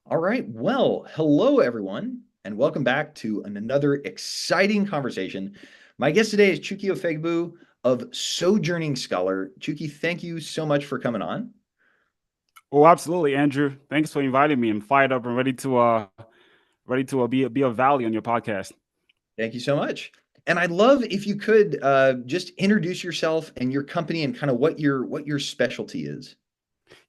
All right. Well, hello, everyone, and welcome back to another exciting conversation. My guest today is Chuky Ofoegbu of Sojourning Scholar. Chuky, thank you so much for coming on. Oh, absolutely, Andrew. Thanks for inviting me. I'm fired up and ready to be of value on your podcast. Thank you so much. And I'd love if you could just introduce yourself and your company and kind of what your specialty is.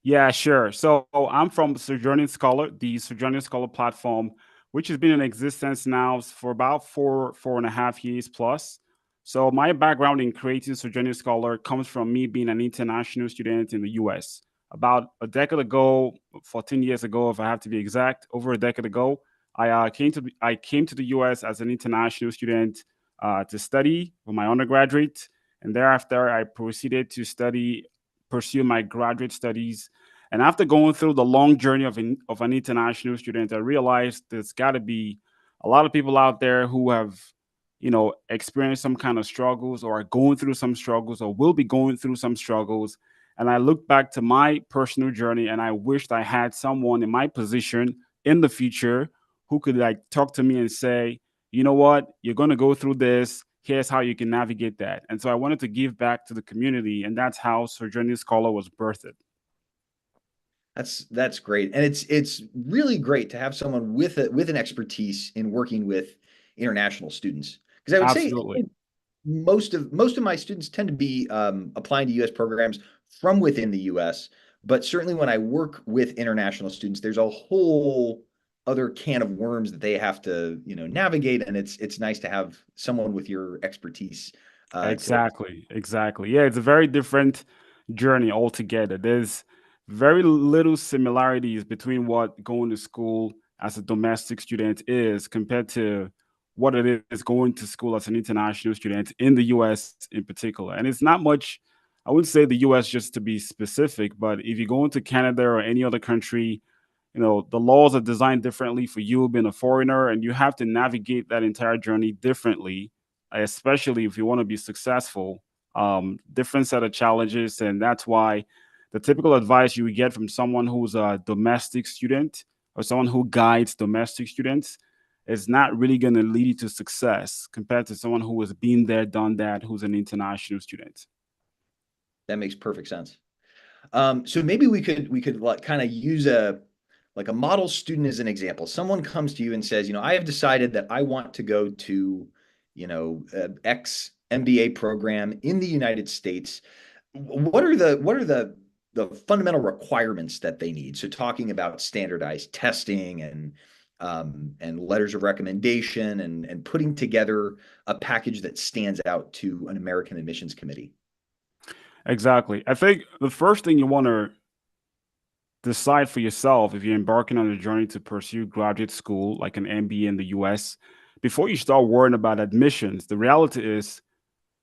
Yeah, sure. So I'm from Sojourning Scholar, the Sojourning Scholar platform, which has been in existence now for about 4.5 years plus. So my background in creating Sojourning Scholar comes from me being an international student in the US. About a decade ago, 14 years ago, if I have to be exact, over a decade ago, I came to the US as an international student to study for my undergraduate, and thereafter I proceeded to pursue my graduate studies. And after going through the long journey of an international student, I realized there's got to be a lot of people out there who have, experienced some kind of struggles or are going through some struggles or will be going through some struggles. And I look back to my personal journey and I wished I had someone in my position in the future who could like talk to me and say, you know what, you're going to go through this. Here's how you can navigate that. And so I wanted to give back to the community, and that's how Sojourning Scholar was birthed. That's great, and it's really great to have someone with an expertise in working with international students. Because I would say Absolutely. most of my students tend to be applying to U.S. programs from within the U.S. But certainly when I work with international students, there's a whole other can of worms that they have to navigate, and it's nice to have someone with your expertise to. Exactly. Exactly. Yeah, it's a very different journey altogether. There's very little similarities between what going to school as a domestic student is compared to what it is going to school as an international student in the US in particular. And it's not much, I wouldn't say the US just to be specific, but if you go into Canada or any other country, the laws are designed differently for you being a foreigner, and you have to navigate that entire journey differently, especially if you want to be successful. Different set of challenges, and that's why the typical advice you would get from someone who's a domestic student or someone who guides domestic students is not really going to lead you to success compared to someone who has been there, done that, who's an international student. That makes perfect sense. So maybe we could like kind of use a model student as an example. Someone comes to you and says, I have decided that I want to go to, X MBA program in the United States. What are the fundamental requirements that they need? So talking about standardized testing and letters of recommendation and putting together a package that stands out to an American admissions committee. Exactly. I think the first thing you want to decide for yourself if you're embarking on a journey to pursue graduate school like an MBA in the US, before you start worrying about admissions, the reality is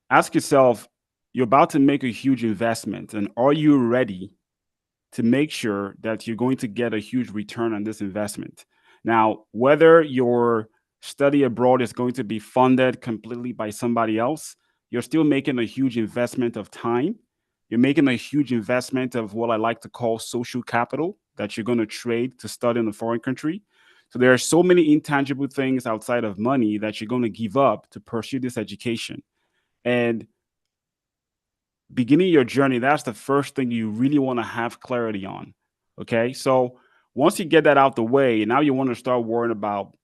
ask yourself, you're about to make a huge investment, and are you ready to make sure that you're going to get a huge return on this investment? Now, whether your study abroad is going to be funded completely by somebody else, you're still making a huge investment of time. You're making a huge investment of what I like to call social capital that you're going to trade to study in a foreign country. So there are so many intangible things outside of money that you're going to give up to pursue this education. And beginning your journey, that's the first thing you really want to have clarity on. Okay. So once you get that out the way, now you want to start worrying about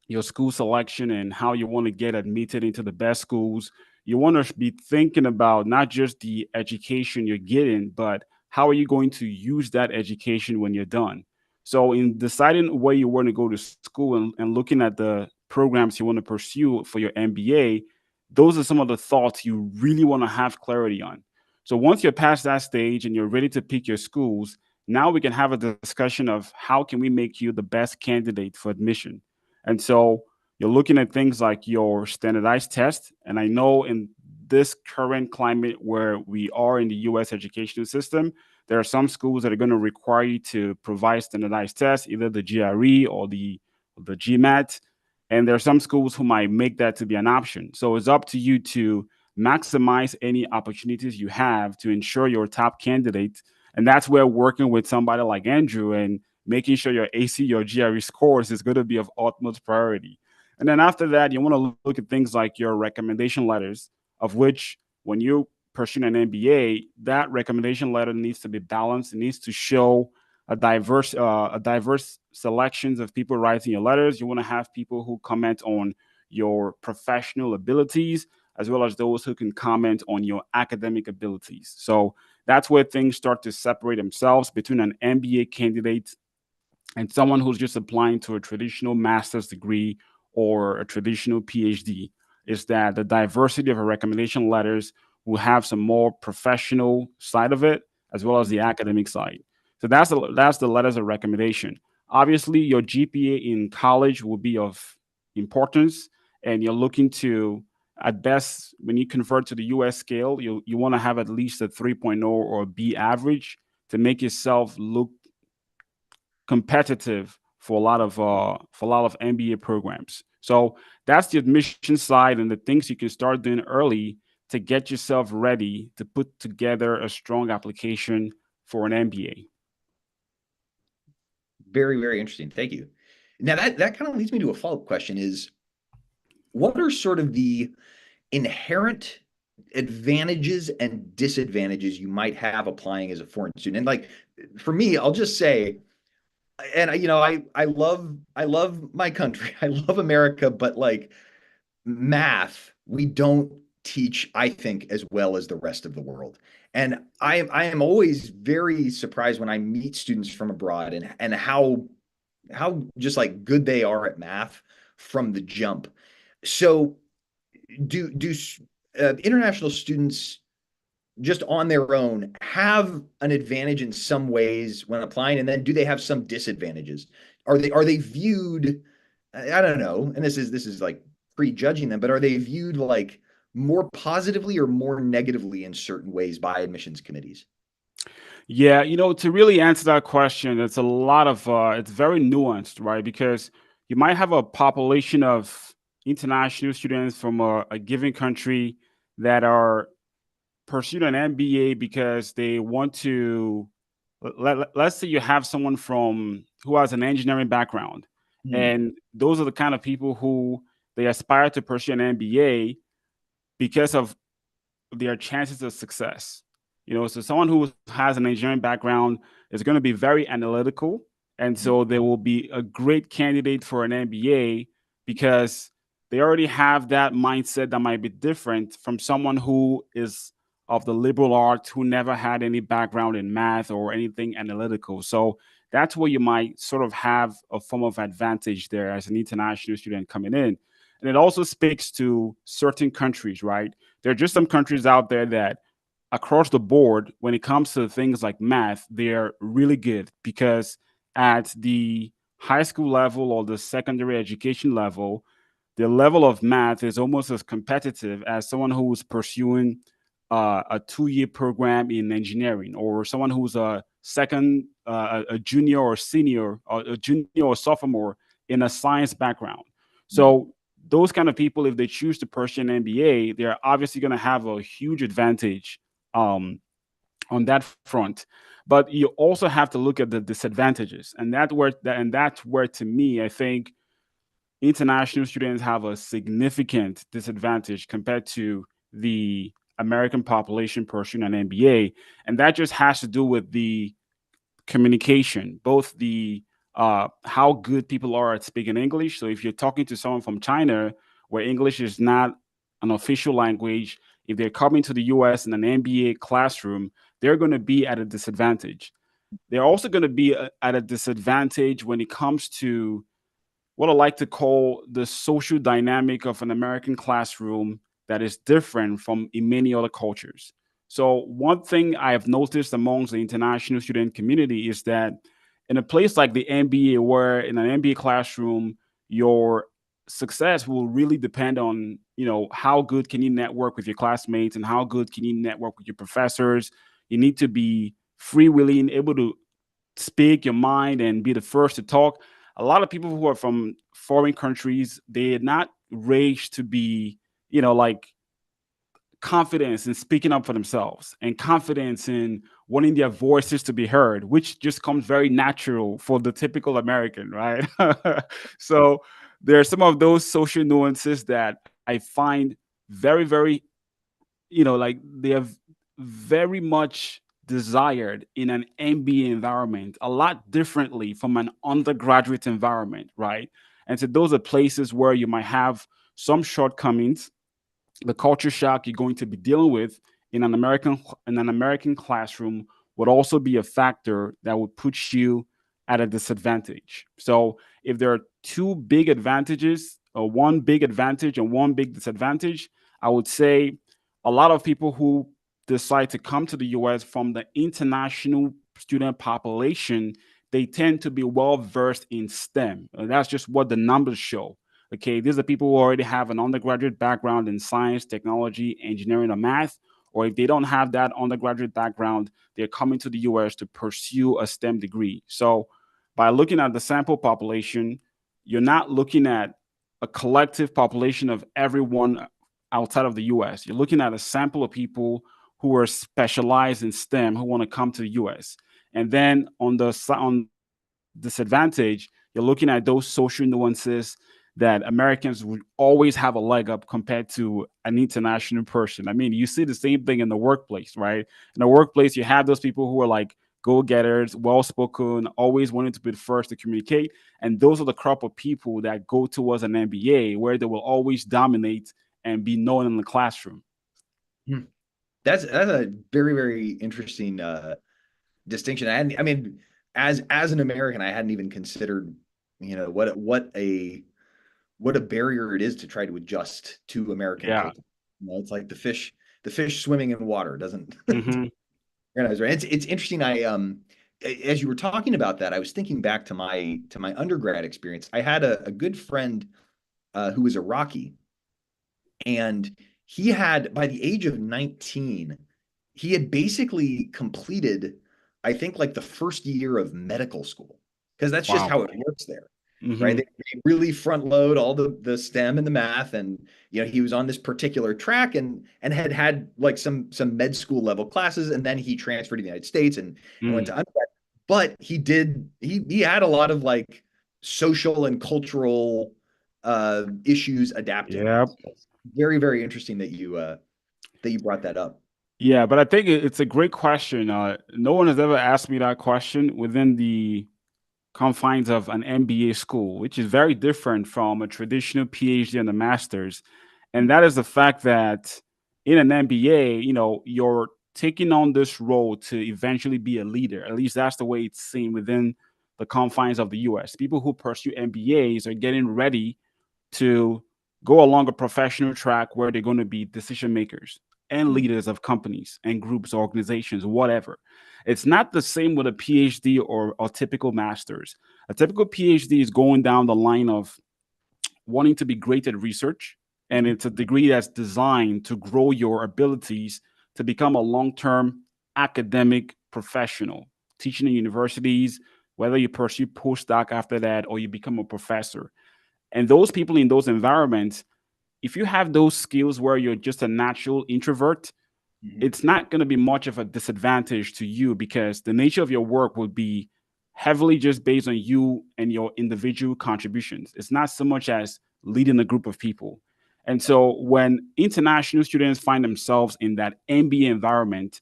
your school selection and how you want to get admitted into the best schools. You want to be thinking about not just the education you're getting, but how are you going to use that education when you're done? So, in deciding where you want to go to school and looking at the programs you want to pursue for your MBA, those are some of the thoughts you really want to have clarity on. So, once you're past that stage and you're ready to pick your schools, now we can have a discussion of how can we make you the best candidate for admission. And so you're looking at things like your standardized test. And I know in this current climate where we are in the US educational system, there are some schools that are going to require you to provide standardized tests, either the GRE or the GMAT. And there are some schools who might make that to be an option. So it's up to you to maximize any opportunities you have to ensure you're a top candidate. And that's where working with somebody like Andrew and making sure your AC or GRE scores is going to be of utmost priority. And then after that, you want to look at things like your recommendation letters, of which when you pursue an MBA, that recommendation letter needs to be balanced. It needs to show a diverse selections of people writing your letters. You want to have people who comment on your professional abilities, as well as those who can comment on your academic abilities. So that's where things start to separate themselves between an MBA candidate and someone who's just applying to a traditional master's degree or a traditional PhD. Is that the diversity of a recommendation letters will have some more professional side of it, as well as the academic side. So that's the letters of recommendation. Obviously, your GPA in college will be of importance, and you're looking to, at best, when you convert to the US scale, you want to have at least a 3.0 or B average to make yourself look competitive for a lot of MBA programs. So that's the admission side and the things you can start doing early to get yourself ready to put together a strong application for an MBA. Very, very interesting. Thank you. Now that kind of leads me to a follow-up question is, what are sort of the inherent advantages and disadvantages you might have applying as a foreign student? And like for me, I'll just say, and I love my country. I love America, but like math, we don't teach, I think, as well as the rest of the world. And I am always very surprised when I meet students from abroad and how just like good they are at math from the jump. So do international students just on their own have an advantage in some ways when applying, and then do they have some disadvantages? Are they viewed, I don't know, and this is like prejudging them, but are they viewed like more positively or more negatively in certain ways by admissions committees? Yeah, to really answer that question, it's a lot of it's very nuanced, right? Because you might have a population of international students from a given country that are pursuing an MBA because they want to. Let's say you have someone from who has an engineering background, Hmm. and those are the kind of people who they aspire to pursue an MBA because of their chances of success. So someone who has an engineering background is going to be very analytical, and so they will be a great candidate for an MBA because they already have that mindset that might be different from someone who is of the liberal arts who never had any background in math or anything analytical. So that's where you might sort of have a form of advantage there as an international student coming in. And it also speaks to certain countries, right? There are just some countries out there that across the board, when it comes to things like math, they're really good because at the high school level or the secondary education level, the level of math is almost as competitive as someone who's pursuing a 2-year program in engineering, or someone who's a junior or senior, or a junior or sophomore in a science background. So those kind of people, if they choose to pursue an MBA, they're obviously going to have a huge advantage um, on that front. But you also have to look at the disadvantages, and that's where, to me, I think international students have a significant disadvantage compared to the American population pursuing an MBA, and that just has to do with the communication, both the how good people are at speaking English. So if you're talking to someone from China, where English is not an official language, if they're coming to the US in an MBA classroom, they're going to be at a disadvantage. They're also going to be at a disadvantage when it comes to what I like to call the social dynamic of an American classroom that is different from in many other cultures. So one thing I have noticed amongst the international student community is that in a place like the MBA, where in an MBA classroom, your success will really depend on, how good can you network with your classmates and how good can you network with your professors. You need to be freewheeling, able to speak your mind and be the first to talk. A lot of people who are from foreign countries, they're not raised to be, like confidence in speaking up for themselves and confidence in wanting their voices to be heard, which just comes very natural for the typical American, right? So there are some of those social nuances that I find very, very, like they have very much desired in an MBA environment, a lot differently from an undergraduate environment, right? And so those are places where you might have some shortcomings. The culture shock you're going to be dealing with in an American classroom would also be a factor that would put you at a disadvantage. So if there are two big advantages, or one big advantage and one big disadvantage, I would say a lot of people who decide to come to the US from the international student population, they tend to be well versed in STEM. That's just what the numbers show. Okay, these are people who already have an undergraduate background in science, technology, engineering, or math. Or if they don't have that undergraduate background, they're coming to the US to pursue a STEM degree. So by looking at the sample population, you're not looking at a collective population of everyone outside of the US. You're looking at a sample of people who are specialized in STEM who want to come to the US. And then on disadvantage, you're looking at those social nuances that Americans would always have a leg up compared to an international person. I mean, you see the same thing in the workplace, right? In the workplace, you have those people who are like go-getters, well-spoken, always wanting to be the first to communicate. And those are the crop of people that go towards an MBA where they will always dominate and be known in the classroom. Hmm. That's a very, very interesting distinction. I mean, as an American, I hadn't even considered, what a barrier it is to try to adjust to American Yeah. culture. It's like the fish swimming in water doesn't Hmm. recognize, right? It's interesting. As you were talking about that, I was thinking back to my undergrad experience. I had a good friend who was Iraqi, and he had, by the age of 19, he had basically completed, I think, like the first year of medical school, because that's just Wow. how it works there, right? Hmm. They really front load all the STEM and the math, and he was on this particular track, and had like some med school level classes, and then he transferred to the United States and went to Mm. undergrad. But he had a lot of like social and cultural issues adapting. Yep. Very, very interesting that you brought that up. Yeah, but I think it's a great question. No one has ever asked me that question within the confines of an MBA school, which is very different from a traditional PhD and a master's. And that is the fact that in an MBA, you're taking on this role to eventually be a leader. At least that's the way it's seen within the confines of the US. People who pursue MBAs are getting ready to go along a professional track where they're going to be decision makers and Mm. leaders of companies and groups, organizations, whatever. It's not the same with a PhD or a typical master's. A typical PhD is going down the line of wanting to be great at research, and Mhm. it's a degree that's designed to grow your abilities to become a long-term academic professional, teaching in universities, whether you pursue postdoc after that or you become a professor. And those people in those environments, if you have those skills where you're just a natural introvert, Mhm. it's not going to be much of a disadvantage to you because the nature of your work will be heavily just based on you and your individual contributions. It's not so much as leading a group of people. And so when international students find themselves in that MBA environment,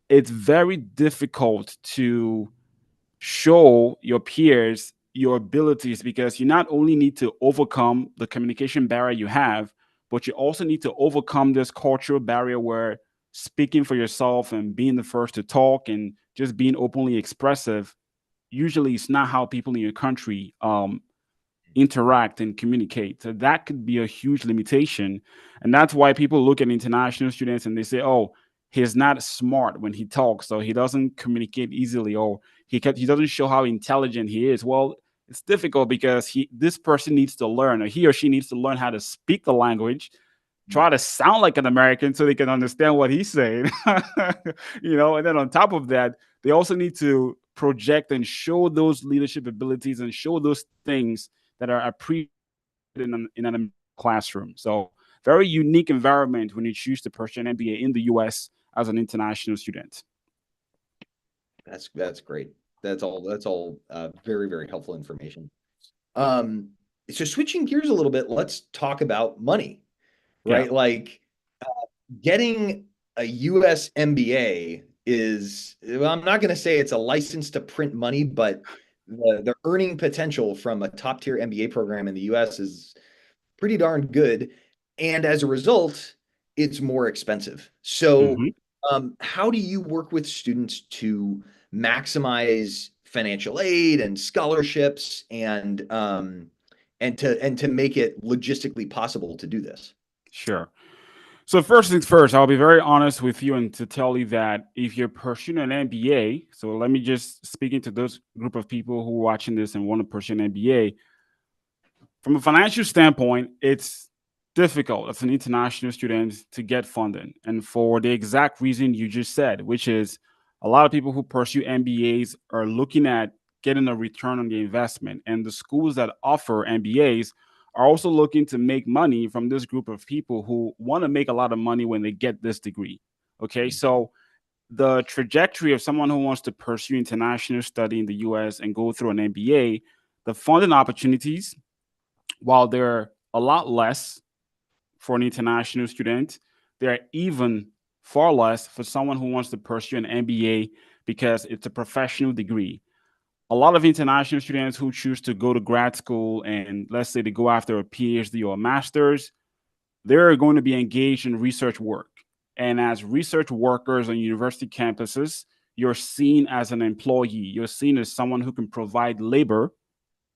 it's very difficult to show your peers your abilities because you not only need to overcome the communication barrier you have, but you also need to overcome this cultural barrier where speaking for yourself and being the first to talk and just being openly expressive usually is not how people in your country interact and communicate. So that could be a huge limitation. And that's why people look at international students and they say, oh, he's not smart when he talks, so he doesn't communicate easily, or he doesn't show how intelligent he is. Well, it's difficult because this person needs to learn, or he or she needs to learn how to speak the language, try to sound like an American so they can understand what he's saying. And then on top of that, they also need to project and show those leadership abilities and show those things that are appreciated in an classroom. So very unique environment when you choose to pursue an MBA in the US as an international student. That's great. That's all very, very helpful information. Um, so switching gears a little bit, let's talk about money, Yeah. right? Like getting a US MBA is, well, I'm not going to say it's a license to print money, but the earning potential from a top tier MBA program in the US is pretty darn good. And as a result, it's more expensive. So, Mm-hmm. how do you work with students to maximize financial aid and scholarships and to make it logistically possible to do this? Sure. So first things first, I'll be very honest with you and to tell you that if you're pursuing an MBA, so let me just speak into those group of people who are watching this and want to pursue an MBA. From a financial standpoint, it's difficult as an international student to get funding. And for the exact reason you just said, which is a lot of people who pursue MBAs are looking at getting a return on the investment. And the schools that offer MBAs are also looking to make money from this group of people who want to make a lot of money when they get this degree. Okay. So the trajectory of someone who wants to pursue international study in the US and go through an MBA, the funding opportunities, while they're a lot less for an international student, they're even far less for someone who wants to pursue an MBA because it's a professional degree. A lot of international students who choose to go to grad school and let's say they go after a PhD or a master's, they're going to be engaged in research work. And as research workers on university campuses, you're seen as an employee. You're seen as someone who can provide labor,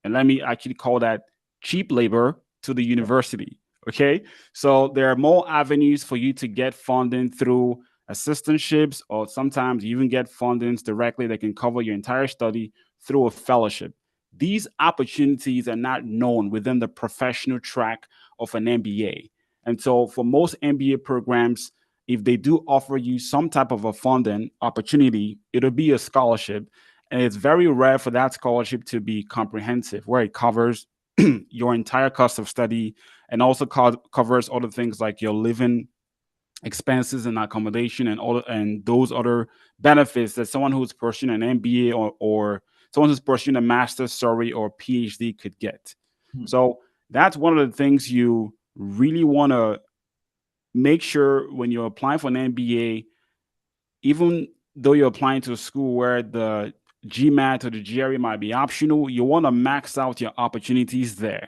and let me actually call that cheap labor to the university. Okay. So there are more avenues for you to get funding through assistantships, or sometimes you even get fundings directly that can cover your entire study through a fellowship. These opportunities are not known within the professional track of an MBA. And so for most MBA programs, if they do offer you some type of a funding opportunity, it'll be a scholarship. And it's very rare for that scholarship to be comprehensive, where it covers your entire cost of study and also covers other things like your living expenses and accommodation and those other benefits that someone who's pursuing an MBA or someone who's pursuing a master's, sorry, or PhD could get. Hmm. So that's one of the things you really want to make sure when you're applying for an MBA, even though you're applying to a school where the GMAT or the GRE might be optional, you want to max out your opportunities there,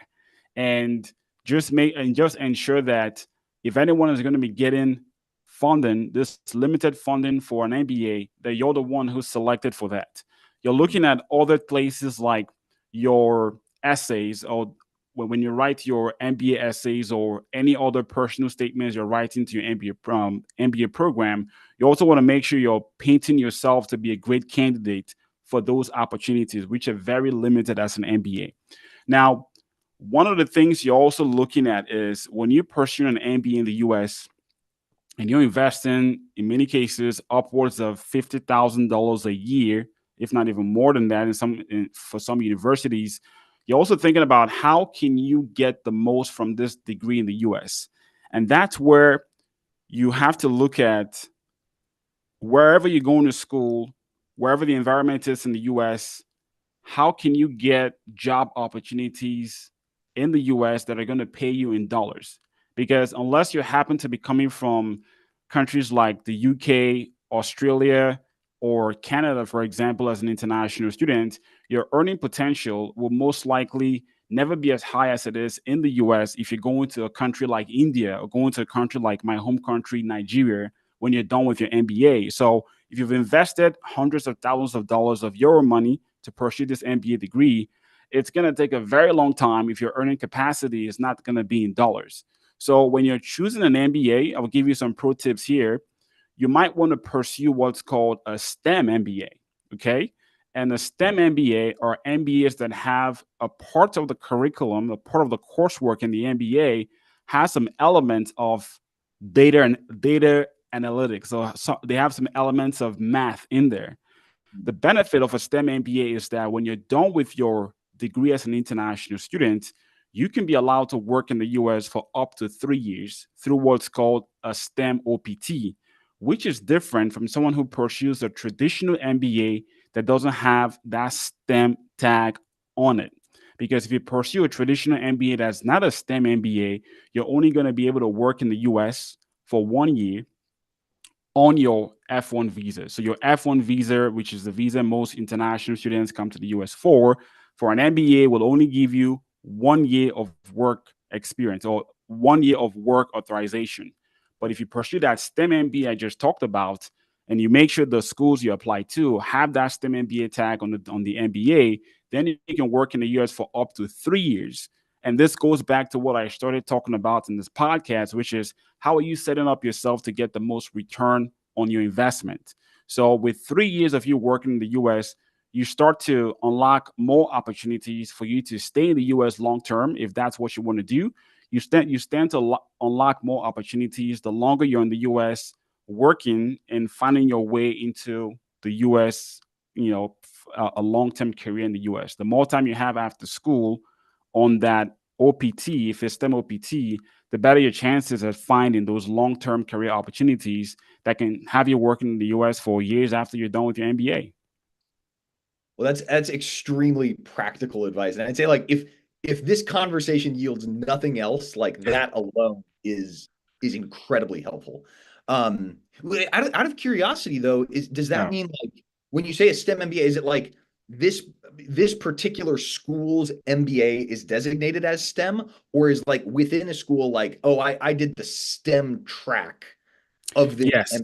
and just ensure that if anyone is going to be getting funding, this limited funding for an MBA, that you're the one who's selected for that. You're looking at other places like your essays, or when you write your MBA essays or any other personal statements you're writing to your MBA program. You also want to make sure you're painting yourself to be a great candidate for those opportunities, which are very limited as an MBA. Now, one of the things you're also looking at is when you're pursuing an MBA in the US and you're investing, in many cases, upwards of $50,000 a year, if not even more than that, for some universities. You're also thinking about how can you get the most from this degree in the US, and that's where you have to look at wherever you're going to school, wherever the environment is in the US, how can you get job opportunities in the US that are going to pay you in dollars? Because unless you happen to be coming from countries like the UK, Australia, or Canada, for example, as an international student, your earning potential will most likely never be as high as it is in the US if you're going to a country like India or going to a country like my home country, Nigeria, when you're done with your MBA. So if you've invested hundreds of thousands of dollars of your money to pursue this MBA degree, it's going to take a very long time if your earning capacity is not going to be in dollars. So when you're choosing an MBA, I'll give you some pro tips here. You might want to pursue what's called a STEM MBA, okay? And a STEM MBA are MBAs that have a part of the curriculum, a part of the coursework in the MBA has some elements of data analytics. So they have some elements of math in there. The benefit of a STEM MBA is that when you're done with your degree as an international student, you can be allowed to work in the US for up to 3 years through what's called a STEM OPT, which is different from someone who pursues a traditional MBA that doesn't have that STEM tag on it. Because if you pursue a traditional MBA that's not a STEM MBA, you're only going to be able to work in the US for 1 year on your F1 visa. So your F1 visa, which is the visa most international students come to the US for an MBA will only give you 1 year of work experience or 1 year of work authorization. But if you pursue that STEM MBA I just talked about, and you make sure the schools you apply to have that STEM MBA tag on the MBA, then you can work in the US for up to 3 years. And this goes back to what I started talking about in this podcast, which is how are you setting up yourself to get the most return on your investment? So, with 3 years of you working in the US, you start to unlock more opportunities for you to stay in the US long term if that's what you want to do. You stand to unlock more opportunities the longer you're in the US working and finding your way into the US, a long-term career in the US. The more time you have after school on that OPT, if it's STEM OPT, the better your chances of finding those long-term career opportunities that can have you working in the US for years after you're done with your MBA. Well, that's extremely practical advice. And I'd say like if this conversation yields nothing else, like that alone is incredibly helpful. Out of curiosity though, does that Yeah. mean like when you say a STEM MBA, is it like this this particular school's MBA is designated as STEM, or is like within a school like, oh, I did the STEM track of this Yes.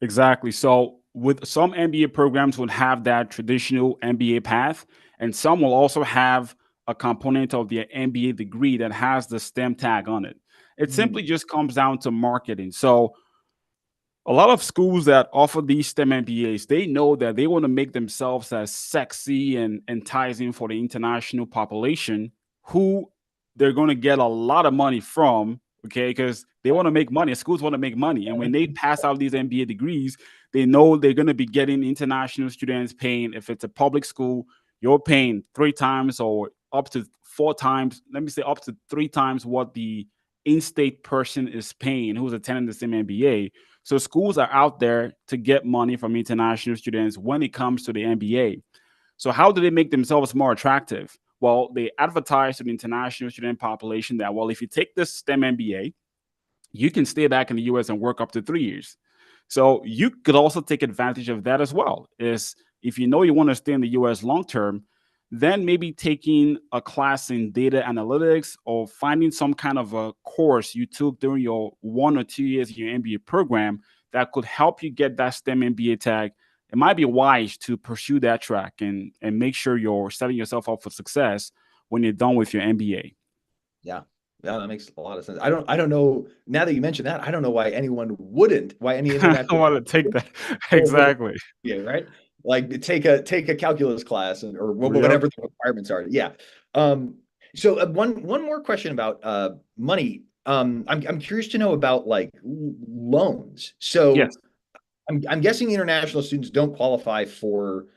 Exactly. So with some MBA programs would have that traditional MBA path, and some will also have a component of the MBA degree that has the STEM tag on it. It MBA? simply just comes down to marketing. So a lot of schools that offer these STEM MBAs, they know that they want to make themselves as sexy and enticing for the international population who they're going to get a lot of money from, okay? Because they want to make money. Schools want to make money. And when they pass out these MBA degrees, they know they're going to be getting international students paying. If it's a public school, you're paying 3 times or up to 4 times, let me say up to 3 times what the in-state person is paying who's attending the same MBA. So schools are out there to get money from international students when it comes to the MBA. So how do they make themselves more attractive? Well, they advertise to the international student population that, well, if you take this STEM MBA, you can stay back in the US and work up to 3 years. So you could also take advantage of that as well. Is if you know you want to stay in the US long term, then maybe taking a class in data analytics or finding some kind of a course you took during your 1 or 2 years in your MBA program that could help you get that STEM MBA tag. It might be wise to pursue that track and make sure you're setting yourself up for success when you're done with your MBA. Yeah. Yeah, that makes a lot of sense. I don't know. Now that you mention that, I don't know why anyone wouldn't, why any I international want to take that. go for the Exactly. yeah, right? Like take a calculus class or Yep. whatever the requirements are. Yeah. So one more question about money. I'm curious to know about like loans. So Yes. I'm guessing international students don't qualify for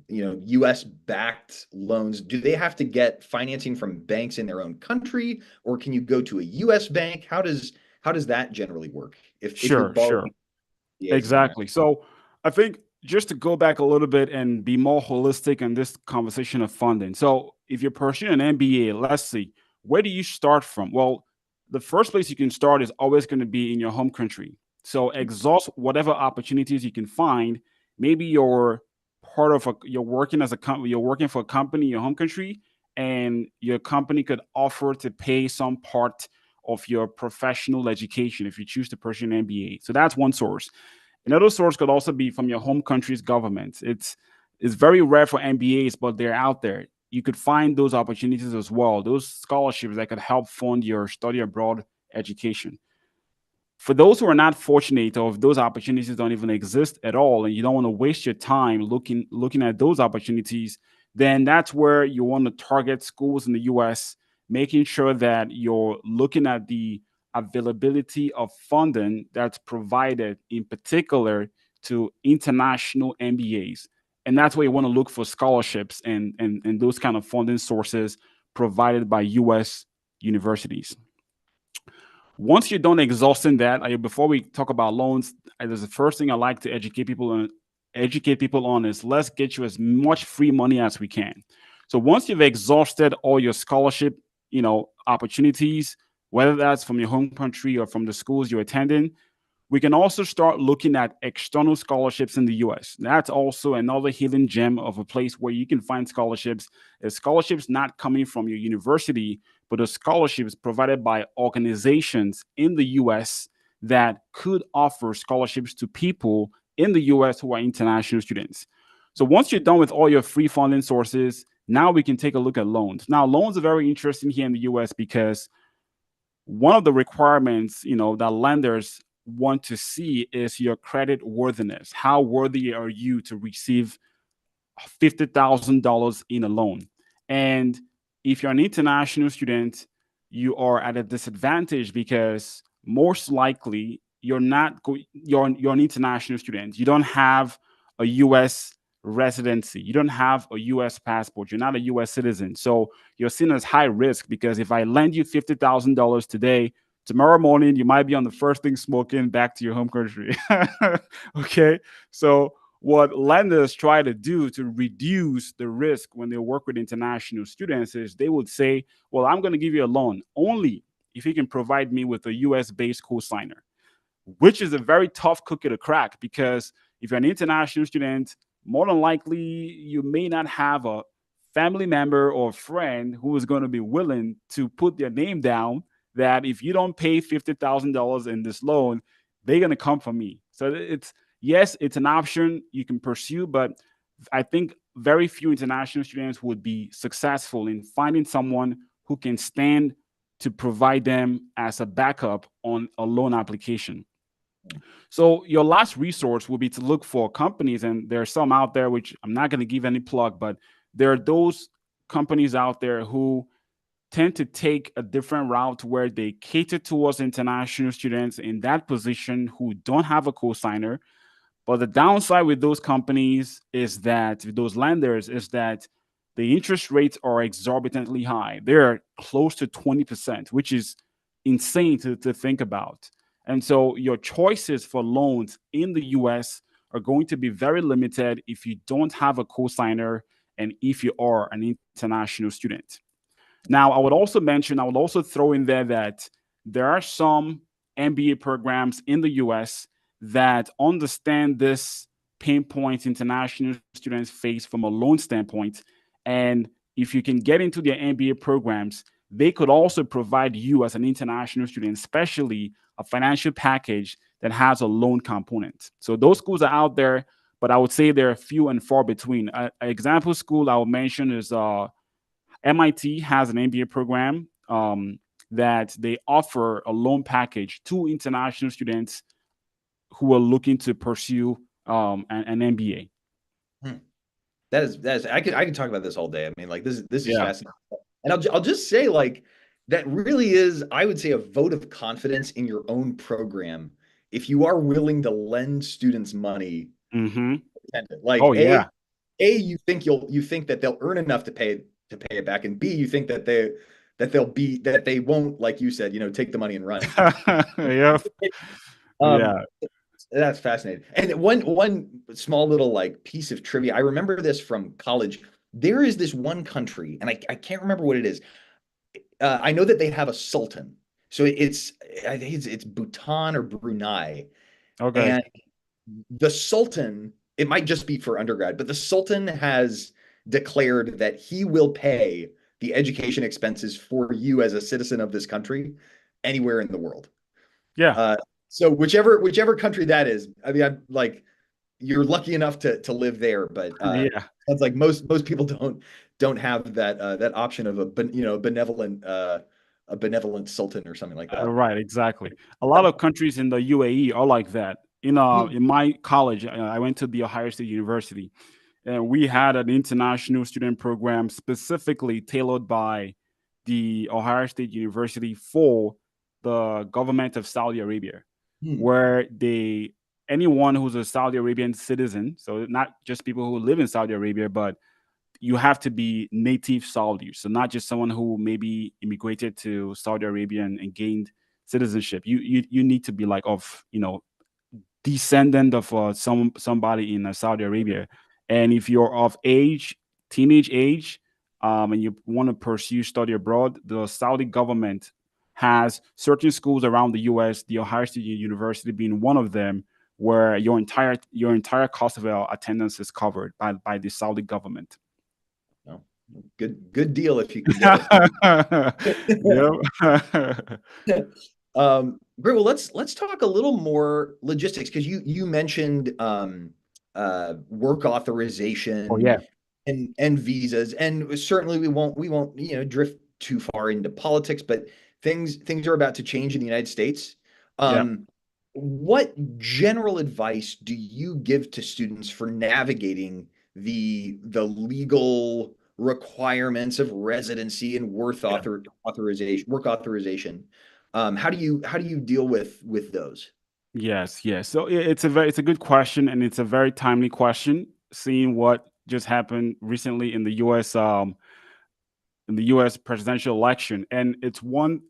US backed loans. Do they have to get financing from banks in their own country, or can you go to a US bank? How does that generally work if you're Sure. borrowing Sure. CAs internationally? Exactly. So I think just to go back a little bit and be more holistic in this conversation of funding. So if you're pursuing an MBA, let's see, where do you start from? Well, the first place you can start is always going to be in your home country. So exhaust whatever opportunities you can find. Maybe you're working as a company, you're working for a company in your home country, and your company could offer to pay some part of your professional education if you choose to pursue an MBA. So that's one source. Another source could also be from your home country's government. It's very rare for MBAs, but they're out there. You could find those opportunities as well, those scholarships that could help fund your study abroad education. For those who are not fortunate, or if those opportunities don't even exist at all, and you don't want to waste your time looking at those opportunities, then that's where you want to target schools in the US, making sure that you're looking at the availability of funding that's provided in particular to international MBAs. And that's where you want to look for scholarships and those kind of funding sources, provided by U.S. universities. Once you're done exhausting that, before we talk about loans, there's the first thing I like to educate people on is let's get you as much free money as we can. So once you've exhausted all your scholarship, opportunities, whether that's from your home country or from the schools you're attending, we can also start looking at external scholarships in the US. That's also another hidden gem of a place where you can find scholarships. It's scholarships not coming from your university, but the scholarships provided by organizations in the US that could offer scholarships to people in the US who are international students. So once you're done with all your free funding sources, now we can take a look at loans. Now, loans are very interesting here in the US because one of the requirements, that lenders want to see is your credit worthiness. How worthy are you to receive $50,000 in a loan? And if you're an international student, you are at a disadvantage because most likely you're an international student. You don't have a U.S. residency. You don't have a U.S. passport. You're not a U.S. citizen. So you're seen as high risk because if I lend you $50,000 today, tomorrow morning you might be on the first thing smoking back to your home country. Okay, so what lenders try to do to reduce the risk when they work with international students is they would say, well, I'm going to give you a loan only if you can provide me with a US based co-signer, which is a very tough cookie to crack because if you're an international student, more than likely you may not have a family member or friend who is going to be willing to put their name down that if you don't pay $50,000 in this loan, they're going to come for me. So yes, it's an option you can pursue, but I think very few international students would be successful in finding someone who can stand to provide them as a backup on a loan application. So your last resource will be to look for companies, and there are some out there which I'm not going to give any plug, but there are those companies out there who tend to take a different route where they cater towards international students in that position who don't have a co-signer. But the downside with those companies is that, with those lenders, is that the interest rates are exorbitantly high. They're close to 20%, which is insane to think about. And so your choices for loans in the US are going to be very limited if you don't have a cosigner and if you are an international student. Now, I would also throw in there that there are some MBA programs in the US that understand this pain point international students face from a loan standpoint. And if you can get into their MBA programs, they could also provide you as an international student, especially a financial package that has a loan component. So those schools are out there, but I would say they're few and far between. An example school I will mention is MIT has an MBA program that they offer a loan package to international students who are looking to pursue an MBA. That is I could talk about this all day. I mean, like this is Yeah. fascinating. And I'll just say, like, that really is, I would say, a vote of confidence in your own program if you are willing to lend students money. Mm-hmm. Like, Oh yeah. you think that they'll earn enough to pay it back, and B, you think that they won't, like you said, take the money and run. Yeah. Um, Yeah. That's fascinating. And one small little, like, piece of trivia. I remember this from college. There is this one country, and I can't remember what it is. I know that they have a sultan. So I think it's Bhutan or Brunei. Okay. And the sultan, it might just be for undergrad, but the sultan has declared that he will pay the education expenses for you as a citizen of this country anywhere in the world. Yeah. Uh, so whichever country that is, I mean, I'm like, you're lucky enough to live there, but Yeah. it's like most people don't have that option of a benevolent sultan or something like that. Right. Exactly. A lot of countries in the UAE are like that. Hmm. In my college, I went to the Ohio State University, and we had an international student program specifically tailored by the Ohio State University for the government of Saudi Arabia, Hmm. where anyone who's a Saudi Arabian citizen, so not just people who live in Saudi Arabia, but you have to be native Saudi, so not just someone who maybe immigrated to Saudi Arabia and gained citizenship. You need to be like of descendant of somebody in Saudi Arabia, and if you're of age, teenage age, and you want to pursue study abroad, the Saudi government has certain schools around the U.S., the Ohio State University being one of them, where your entire cost of attendance is covered by the Saudi government. Oh, good deal if you can get Yep. it. Great. Well, let's talk a little more logistics because you mentioned work Oh authorization yeah. and visas, and certainly we won't drift too far into politics, but things are about to change in the United States. Yeah. Um, what general advice do you give to students for navigating the legal requirements of residency and Yeah. work authorization? How do you deal with those? Yes, yes. So it's a good question, and it's a very timely question. Seeing what just happened recently in the U.S. presidential election, and it's one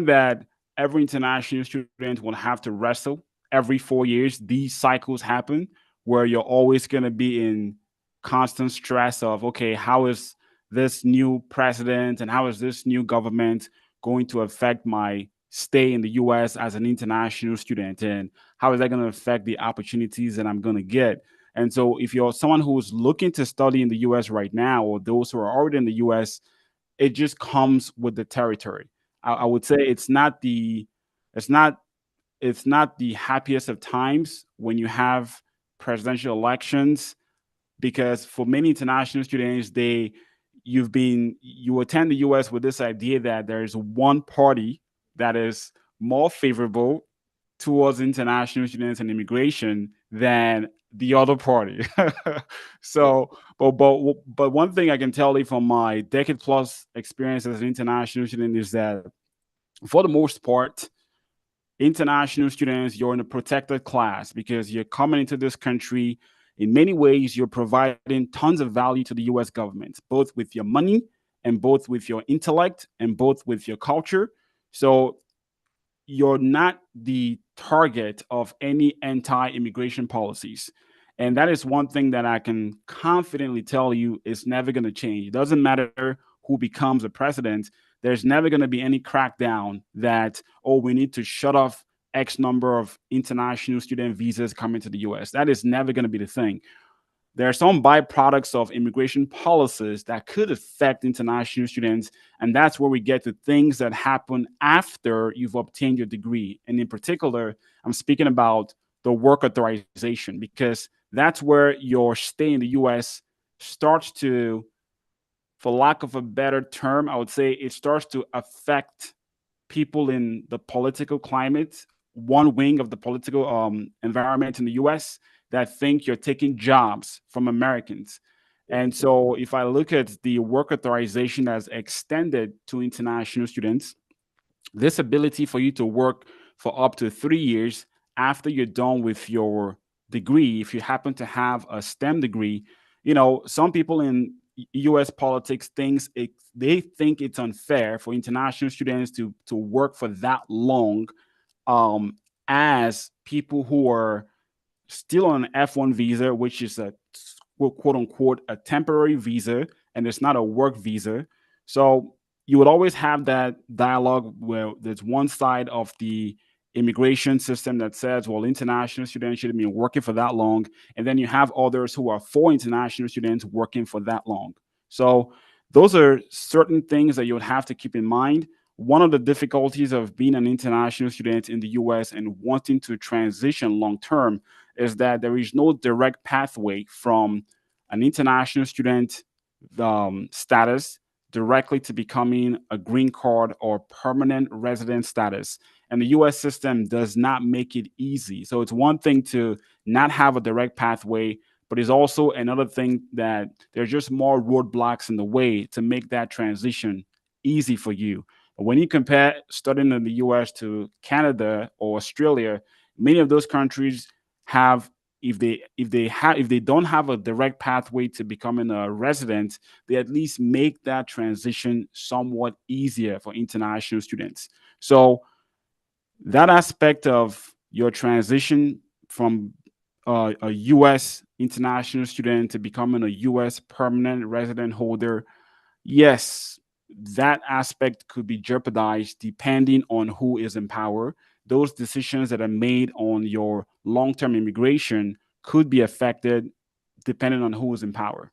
that every international student will have to wrestle. Every 4 years, these cycles happen where you're always going to be in constant stress of, okay, how is this new president and how is this new government going to affect my stay in the U.S. as an international student, and how is that going to affect the opportunities that I'm going to get? And so, if you're someone who's looking to study in the US right now, or those who are already in the US, it just comes with the territory. I would say it's not it's not the happiest of times when you have presidential elections, because for many international students, you attend the US with this idea that there's one party that is more favorable towards international students and immigration than the other party. Yep. So, but one thing I can tell you from my decade plus experience as an international student is that for the most part, international students, you're in a protected class because you're coming into this country. In many ways, you're providing tons of value to the US government, both with your money and both with your intellect and both with your culture. So you're not the target of any anti-immigration policies. And that is one thing that I can confidently tell you is never going to change. It doesn't matter who becomes a president. There's never going to be any crackdown that, oh, we need to shut off X number of international student visas coming to the US. That is never going to be the thing. There are some byproducts of immigration policies that could affect international students. And that's where we get to things that happen after you've obtained your degree. And in particular, I'm speaking about the work authorization, because that's where your stay in the US starts to, for lack of a better term, I would say it starts to affect people in the political climate, one wing of the political environment in the US, that think you're taking jobs from Americans. And so if I look at the work authorization as extended to international students, this ability for you to work for up to 3 years after you're done with your degree, if you happen to have a STEM degree, some people in US politics they think it's unfair for international students to work for that long, um, as people who are still on an F1 visa, which is a quote unquote a temporary visa, and it's not a work visa. So you would always have that dialogue where there's one side of the immigration system that says, well, international students shouldn't be working for that long. And then you have others who are for international students working for that long. So those are certain things that you would have to keep in mind. One of the difficulties of being an international student in the US and wanting to transition long term is that there is no direct pathway from an international student status directly to becoming a green card or permanent resident status. And the US system does not make it easy. So it's one thing to not have a direct pathway, but it's also another thing that there's just more roadblocks in the way to make that transition easy for you. But when you compare studying in the US to Canada or Australia, many of those countries have if they don't have a direct pathway to becoming a resident, they at least make that transition somewhat easier for international students. So that aspect of your transition from a U.S. international student to becoming a U.S. permanent resident holder, yes, that aspect could be jeopardized depending on who is in power. Those decisions that are made on your long term immigration could be affected depending on who is in power.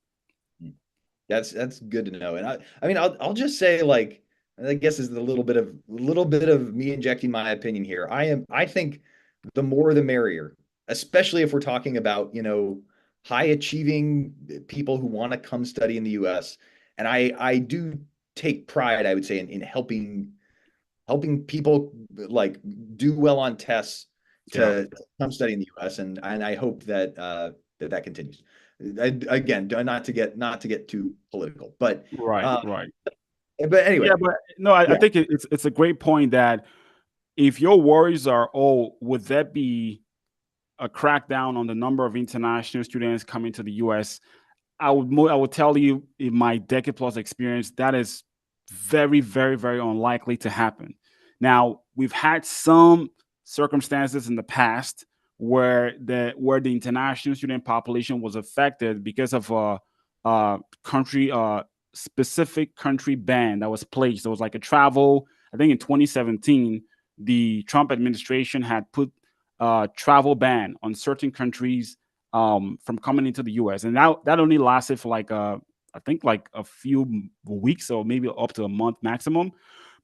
That's good to know. And I mean I'll just say like I guess is a little bit of me injecting my opinion here. I think the more the merrier, especially if we're talking about, high achieving people who want to come study in the US. And I do take pride, I would say, in helping people like do well on tests Yeah. to come study in the US. And I hope that continues. Again, not to get too political, Right, uh, right. but Yeah, anyway, but no, I yeah, think it's a great point that if your worries are, oh, would that be a crackdown on the number of international students coming to the US? I would tell you in my decade plus experience that is very, very, very unlikely to happen. Now we've had some circumstances in the past where the international student population was affected because of a country specific country ban that was placed. There was like a travel. I think in 2017, the Trump administration had put travel ban on certain countries from coming into the U.S. And that only lasted for like I think like a few weeks or maybe up to a month maximum.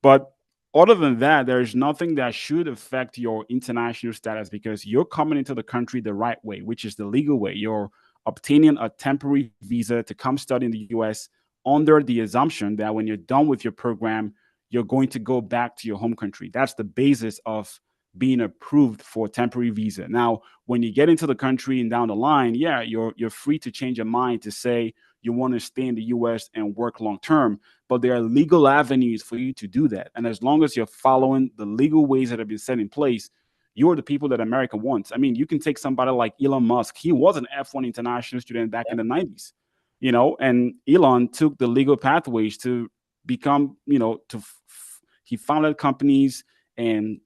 But other than that, there's nothing that should affect your international status because you're coming into the country the right way, which is the legal way. You're obtaining a temporary visa to come study in the U.S. under the assumption that when you're done with your program, you're going to go back to your home country. That's the basis of being approved for a temporary visa. Now, when you get into the country and down the line, yeah, you're free to change your mind to say you want to stay in the US and work long term, but there are legal avenues for you to do that. And as long as you're following the legal ways that have been set in place, you're the people that America wants. I mean, you can take somebody like Elon Musk. He was an F1 international student back in the 90s, and Elon took the legal pathways to become, he founded companies, and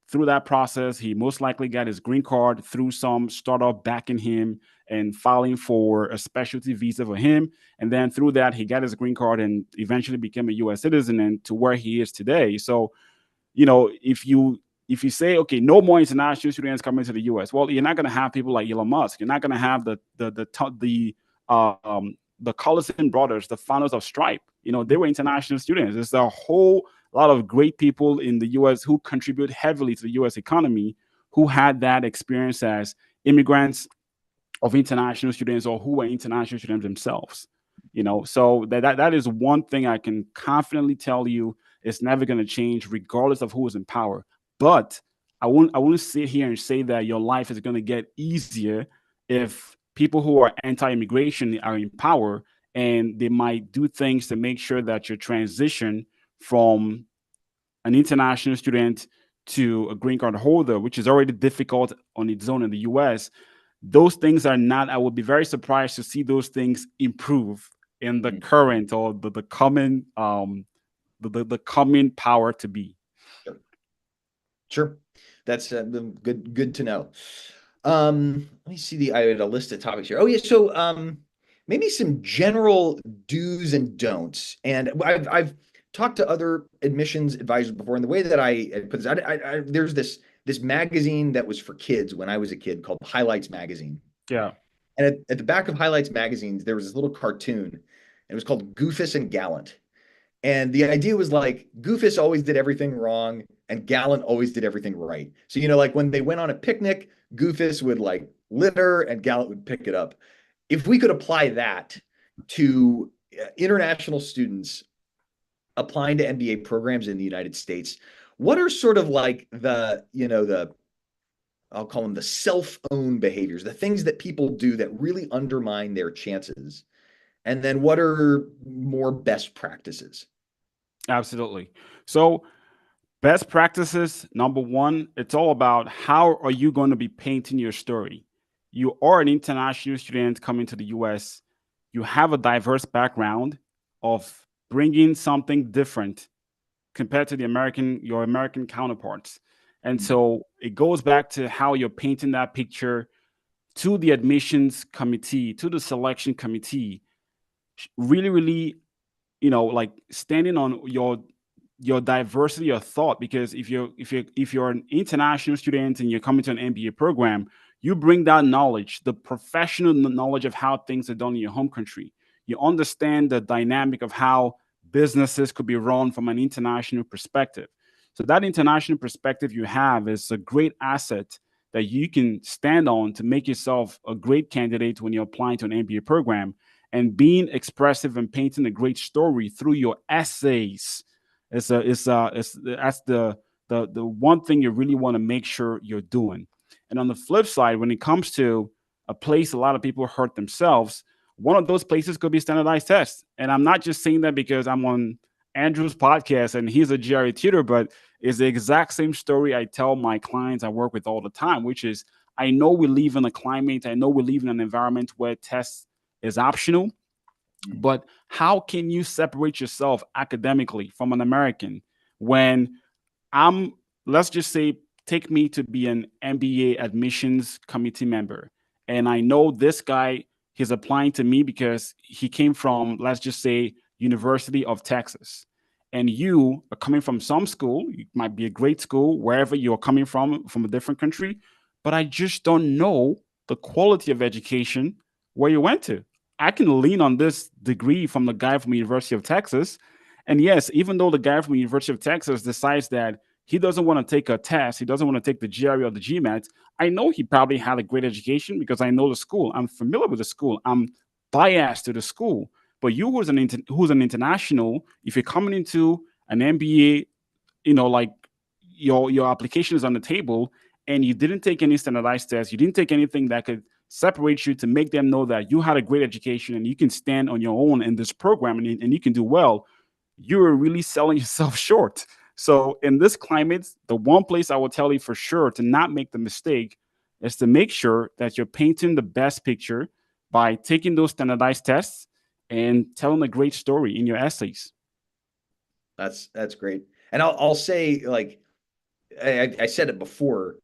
through that process, he most likely got his green card through some startup backing him and filing for a specialty visa for him. And then through that, he got his green card and eventually became a US citizen and to where he is today. So, if you say, okay, no more international students coming to the US, well, you're not going to have people like Elon Musk. You're not going to have the Collison brothers, the founders of Stripe. They were international students. There's a whole lot of great people in the US who contribute heavily to the US economy who had that experience as immigrants of international students or who were international students themselves. So that is one thing I can confidently tell you it's never going to change regardless of who is in power. But I won't sit here and say that your life is going to get easier if people who are anti-immigration are in power, and they might do things to make sure that your transition from an international student to a green card holder, which is already difficult on its own in the US, those things are not, I would be very surprised to see those things improve in the current or the coming the coming power to be. sure. Sure. That's good to know. Let me see I had a list of topics here. Oh yeah, so maybe some general do's and don'ts. And I've talked to other admissions advisors before, and the way that I put this, there's this magazine that was for kids when I was a kid called Highlights Magazine. Yeah. And at the back of Highlights Magazines, there was this little cartoon, and it was called Goofus and Gallant. And the idea was like Goofus always did everything wrong and Gallant always did everything right. So, like when they went on a picnic, Goofus would like litter and Gallant would pick it up. If we could apply that to international students applying to MBA programs in the United States, what are sort of like I'll call them the self-owned behaviors, the things that people do that really undermine their chances? And then what are more best practices? Absolutely. So best practices, number one, it's all about how are you going to be painting your story. you are an international student coming to the US, you have a diverse background of bringing something different compared to your American counterparts. And so it goes back to how you're painting that picture to the admissions committee, to the selection committee, really, really, like standing on your diversity of thought. Because if you're an international student and you're coming to an MBA program, you bring that knowledge, the professional knowledge of how things are done in your home country. You understand the dynamic of how businesses could be run from an international perspective. So that international perspective you have is a great asset that you can stand on to make yourself a great candidate when you're applying to an MBA program. And being expressive and painting a great story through your essays that's the one thing you really want to make sure you're doing. And on the flip side, when it comes to a place a lot of people hurt themselves, one of those places could be standardized tests. And I'm not just saying that because I'm on Andrew's podcast and he's a GRE tutor, but it's the exact same story I tell my clients I work with all the time, which is I know we live in a climate, I know we live in an environment where tests is optional, but how can you separate yourself academically from an American when I'm, let's just say, take me to be an MBA admissions committee member. And I know this guy, he's applying to me because he came from, let's just say, University of Texas. And you are coming from some school, it might be a great school, wherever you're coming from a different country, but I just don't know the quality of education where you went to. I can lean on this degree from the guy from University of Texas. And yes, even though the guy from University of Texas decides that he doesn't want to take a test, he doesn't want to take the GRE or the GMAT, I know he probably had a great education because I know the school. I'm familiar with the school. I'm biased to the school. But you who's an international, if you're coming into an MBA, like your application is on the table and you didn't take any standardized tests, you didn't take anything that could separate you to make them know that you had a great education and you can stand on your own in this program and you can do well, you're really selling yourself short. So in this climate, the one place I will tell you for sure to not make the mistake is to make sure that you're painting the best picture by taking those standardized tests and telling a great story in your essays. That's great. And I'll say, like, I said it before,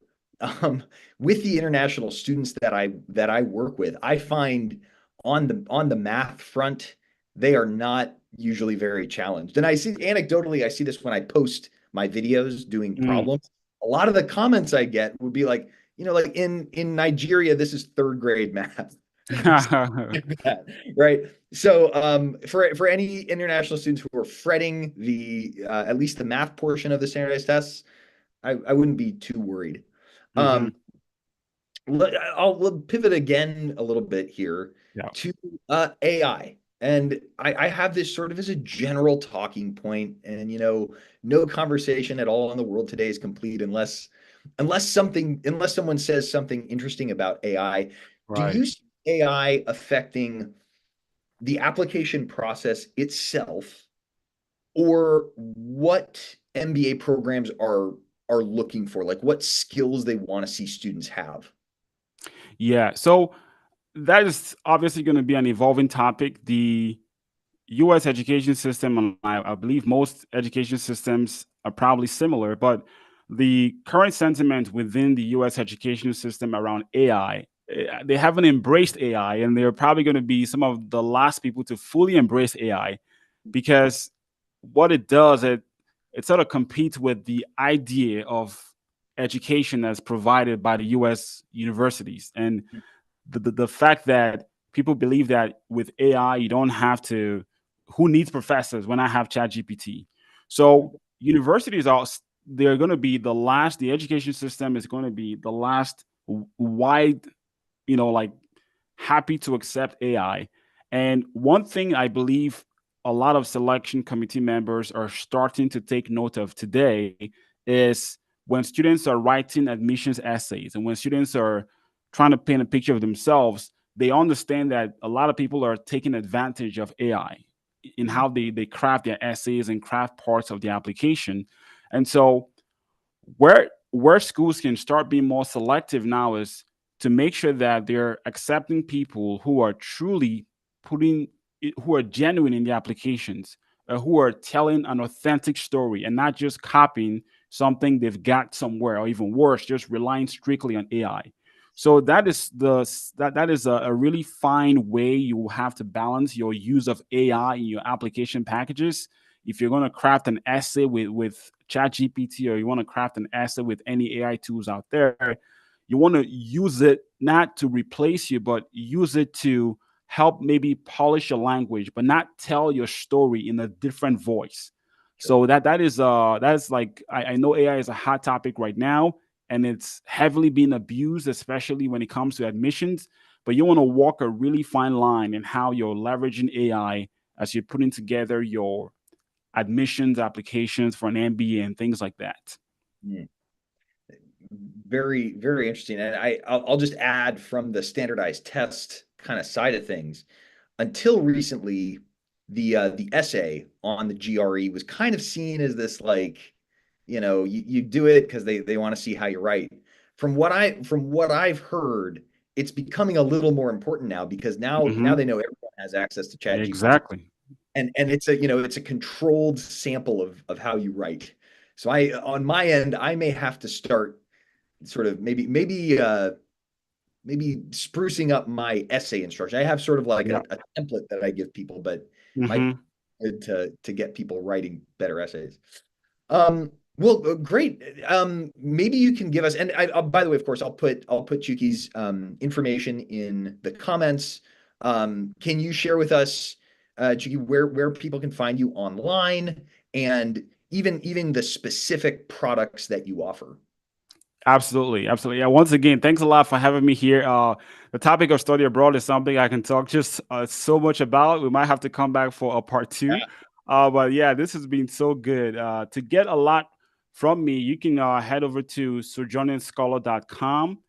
with the international students that I work with, I find on the math front, they are not usually very challenged. And I see anecdotally, I see this when I post my videos doing Mm. problems. A lot of the comments I get would be like, like in Nigeria, this is third grade math. Like that, right? So for any international students who are fretting the at least the math portion of the standardized tests, I wouldn't be too worried. Hmm. Um, I'll pivot again a little bit here Yeah. to AI. And I have this sort of as a general talking point, and no conversation at all in the world today is complete unless someone says something interesting about AI. Do Right. you see AI affecting the application process itself, or what MBA programs are looking for, like what skills they want to see students have? Yeah. So that is obviously going to be an evolving topic. The US education system, and I believe most education systems are probably similar, but the current sentiment within the US education system around AI, they haven't embraced AI, and they're probably going to be some of the last people to fully embrace AI because what it does, it sort of competes with the idea of education that's provided by the US universities. And the fact that people believe that with AI, you don't have to, who needs professors when I have ChatGPT? So universities are, they're going to be the last, the education system is going to be the last wide, like happy to accept AI. And one thing I believe a lot of selection committee members are starting to take note of today is when students are writing admissions essays and when students are trying to paint a picture of themselves, they understand that a lot of people are taking advantage of AI in how they craft their essays and craft parts of the application. And so where schools can start being more selective now is to make sure that they're accepting people who are truly putting, who are genuine in the applications, who are telling an authentic story and not just copying something they've got somewhere, or even worse, just relying strictly on AI. So that is a really fine way you have to balance your use of AI in your application packages. If you're going to craft an essay with ChatGPT, or you want to craft an essay with any AI tools out there, you want to use it not to replace you, but use it to help maybe polish your language, but not tell your story in a different voice. Sure. So that's like, I know AI is a hot topic right now, and it's heavily being abused, especially when it comes to admissions. But you want to walk a really fine line in how you're leveraging AI as you're putting together your admissions applications for an MBA and things like that. Mm. Very, very interesting. And I'll just add from the standardized test kind of side of things. Until recently, the essay on the GRE was kind of seen as this like, you do it because they want to see how you write. From what I've heard, it's becoming a little more important now because now they know everyone has access to ChatGPT, Exactly. and it's a controlled sample of how you write. So on my end, I may have to start sort of maybe sprucing up my essay instruction. I have sort of like Yeah. a template that I give people, but might Hmm. be good to get people writing better essays. Well, great. Maybe you can give us, and by the way, of course, I'll put Chuky's information in the comments. Can you share with us, Chuky, where people can find you online, and even the specific products that you offer? Absolutely, absolutely. Yeah. Once again, thanks a lot for having me here. The topic of study abroad is something I can talk just so much about. We might have to come back for a part two. But yeah, this has been so good. To get a lot from me, you can head over to sojourningscholar.com.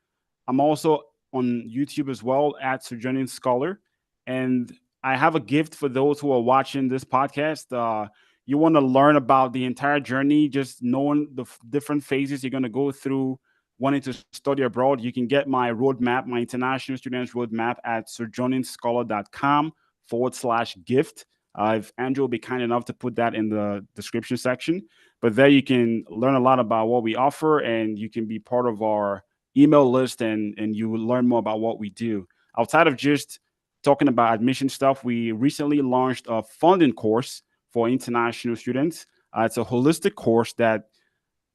I'm also on YouTube as well at Sojourning Scholar. And I have a gift for those who are watching this podcast. You want to learn about the entire journey, just knowing the different phases you're going to go through wanting to study abroad. You can get my roadmap, my international students roadmap at sojourningscholar.com/gift. If Andrew will be kind enough to put that in the description section. But there you can learn a lot about what we offer, and you can be part of our email list, and you will learn more about what we do. Outside of just talking about admission stuff, we recently launched a funding course for international students. It's a holistic course that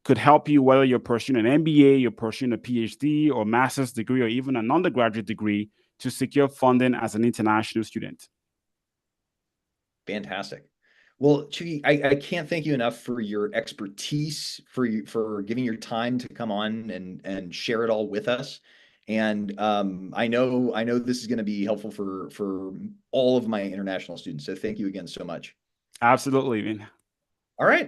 could help you whether you're pursuing an MBA, you're pursuing a PhD or master's degree, or even an undergraduate degree to secure funding as an international student. Fantastic. Well, Chuky, I can't thank you enough for your expertise, for giving your time to come on and share it all with us. And I know this is going to be helpful for all of my international students. So thank you again so much. Absolutely, man. All right.